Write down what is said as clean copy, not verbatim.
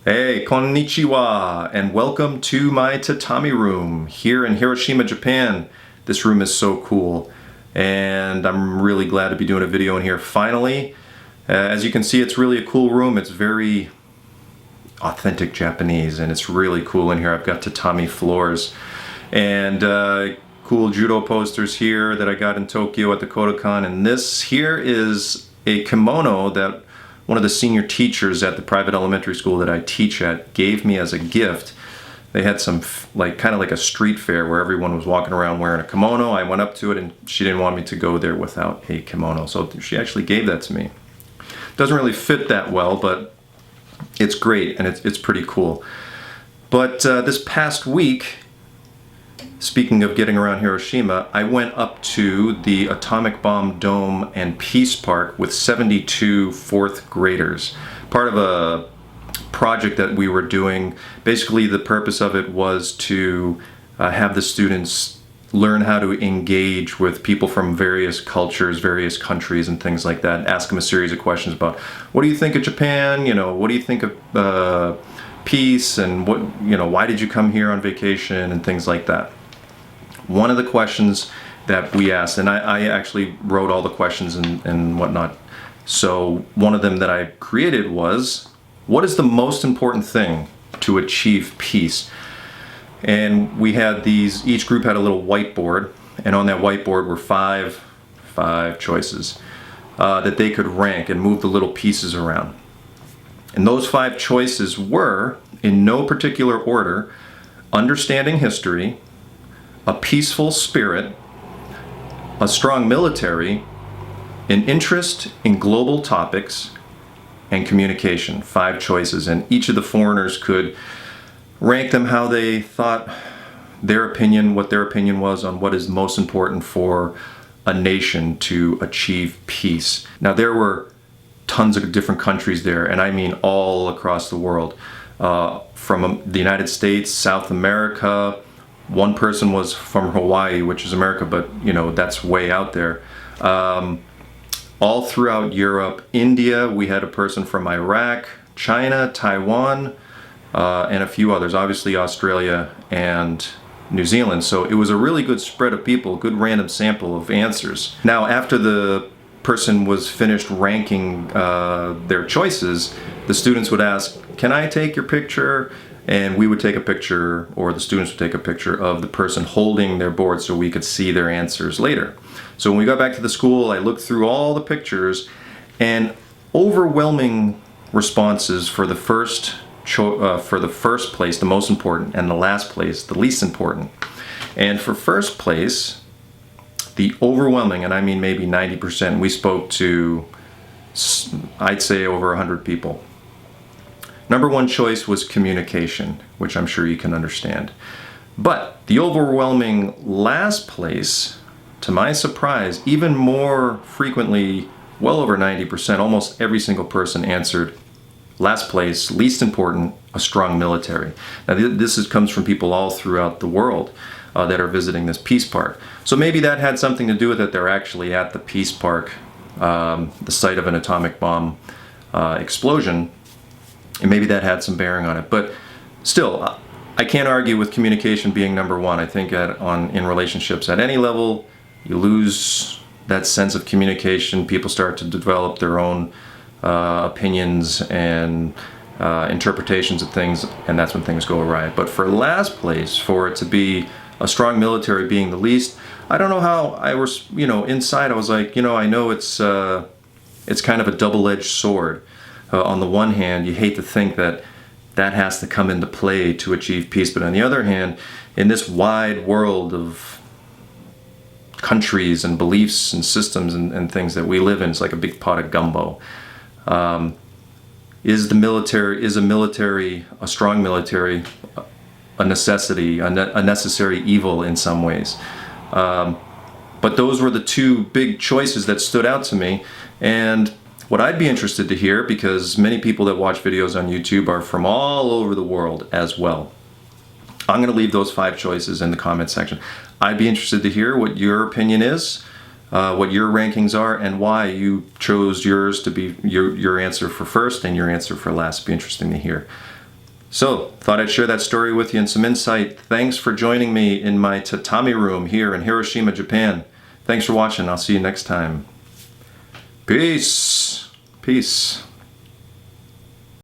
Hey, konnichiwa, and welcome to my tatami room here in Hiroshima, Japan. This room is so cool, and I'm really glad to be doing a video in here finally. As you can see, it's really a cool room. It's very authentic Japanese, and it's really cool in here. I've got tatami floors and cool judo posters here that I got in Tokyo at the Kodokan, and this here is a kimono that one of the senior teachers at the private elementary school that I teach at gave me as a gift. They had some kind of like a street fair where everyone was walking around wearing a kimono. I went up to it and she didn't want me to go there without a kimono, so she actually gave that to me. Doesn't really fit that well, but it's great and it's pretty cool. But this past week, speaking of getting around Hiroshima, I went up to the Atomic Bomb Dome and Peace Park with 72 fourth graders. Part of a project that we were doing. Basically, the purpose of it was to have the students learn how to engage with people from various cultures, various countries, and things like that. Ask them a series of questions about, what do you think of Japan? You know, what do you think of peace? And what, you know, why did you come here on vacation? And things like that. One of the questions that we asked, and I actually wrote all the questions and whatnot. So one of them that I created was, what is the most important thing to achieve peace? And we had these, each group had a little whiteboard, and on that whiteboard were five choices that they could rank and move the little pieces around. And those 5 choices were, in no particular order, understanding history, a peaceful spirit, a strong military, an interest in global topics, and communication. 5 choices, and each of the foreigners could rank them how they thought their opinion, what their opinion was on what is most important for a nation to achieve peace. Now there were tons of different countries there, and I mean all across the world, from the United States, South America. One person was from Hawaii, which is America, but you know, that's way out there. All throughout Europe, India, we had a person from Iraq, China, Taiwan, and a few others, obviously Australia and New Zealand. So it was a really good spread of people, good random sample of answers. Now, after the person was finished ranking their choices, the students would ask, can I take your picture? And we would take a picture, or the students would take a picture of the person holding their board so we could see their answers later. So when we got back to the school, I looked through all the pictures, and overwhelming responses for the first place, the most important, and the last place, the least important. And for first place, the overwhelming, and I mean maybe 90%, we spoke to, I'd say, over 100 people. Number 1 choice was communication, which I'm sure you can understand. But the overwhelming last place, to my surprise, even more frequently, well over 90%, almost every single person answered last place, least important, a strong military. Now this comes from people all throughout the world that are visiting this Peace Park. So maybe that had something to do with it. They're actually at the Peace Park, the site of an atomic bomb explosion. And maybe that had some bearing on it. But still, I can't argue with communication being number 1. I think in relationships at any level, you lose that sense of communication. People start to develop their own opinions and interpretations of things, and that's when things go awry. But for last place, for it to be a strong military being the least, I don't know how I was, you know, inside I was like, you know, I know it's kind of a double-edged sword. On the one hand, you hate to think that that has to come into play to achieve peace, but on the other hand, in this wide world of countries and beliefs and systems and things that we live in, it's like a big pot of gumbo. Is a strong military, a necessity, a necessary evil in some ways? But those were the 2 big choices that stood out to me. And what I'd be interested to hear, because many people that watch videos on YouTube are from all over the world as well. I'm going to leave those 5 choices in the comment section. I'd be interested to hear what your opinion is, what your rankings are, and why you chose yours to be your answer for first and your answer for last. It'd be interesting to hear. So, thought I'd share that story with you and some insight. Thanks for joining me in my tatami room here in Hiroshima, Japan. Thanks for watching. I'll see you next time. Peace. Peace.